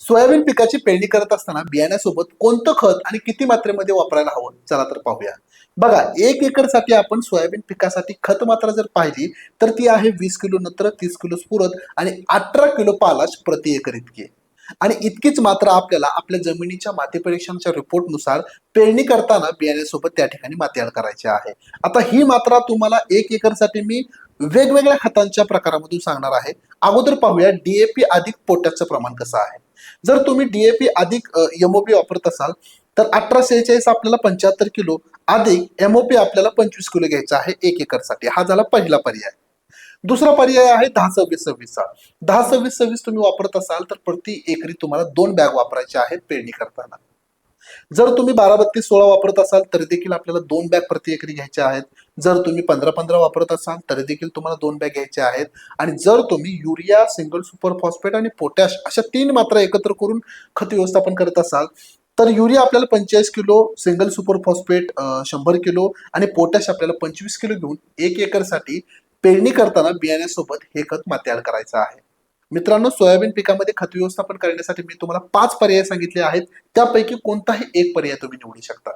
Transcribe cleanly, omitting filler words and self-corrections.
Soybean पिकाची पेरणी करत असताना बियाण्यासोबत कोणतं खत आणि किती मात्रेमध्ये वापरायला हवं चला तर पाहूया. बघा, 1 एकरसाठी आपण सोयाबीन पिकासाठी खत मात्रा जर पाहिली तर ती आहे 20 किलो नत्र, 30 किलो स्फुरद आणि 18 किलो पालाश प्रति एकर इतकी. आणि इतकीच मात्रा आपल्याला आपल्या जमिनीच्या माती परीक्षणाच्या रिपोर्टनुसार पेरणी करताना बियाण्यासोबत त्या ठिकाणी माती ऍड करायची आहे. आता ही मात्रा तुम्हाला 1 एकरसाठी मी वेगवेगळ्या खतांच्या प्रकारामधून सांगणार आहे. अगोदर पाहूया डीएपी अधिक पोटॅशचं प्रमाण कसं आहे. जर तुम्ही डीएपी अधिक एमओपी वापरत असाल तर 1846 आपल्याला 75 किलो अधिक एमओपी आपल्याला 25 किलो घ्यायचा आहे 1 एकरसाठी. हा झाला पहिला पर्याय. दुसरा पर्याय आहे 10-26-26चा. 10-26-26 तुम्ही वापरत असाल तर प्रति एकरी तुम्हाला 2 बॅग वापरायच्या आहेत पेरणी करताना. जर तुम्ही 12-32-16 वापरत असाल तरी देखील आपल्याला 2 बॅग प्रति एकरी घ्यायच्या आहेत. जर तुम्ही 15-15 वापरत असाल तरी देखील तुम्हाला 2 बॅग घ्यायच्या आहेत. आणि जर तुम्ही युरिया, सिंगल सुपर फॉस्फेट आणि पोटॅश अशा 3 मात्रा एकत्र करून खत व्यवस्थापन करत असाल तर युरिया आपल्याला 45 kilo, single super phosphate 100 kilo आणि पोटॅश आपल्याला 25 किलो घेऊन 1 एकरसाठी पेरणी करताना बियाण्यासोबत हे खत माती करायचं आहे. मित्रांनो, सोयाबीन पिकामध्ये खत व्यवस्थापन करण्यासाठी मी तुम्हाला 5 पर्याय सांगितले आहेत. त्यापैकी कोणताही एक पर्याय तुम्ही निवडू शकता.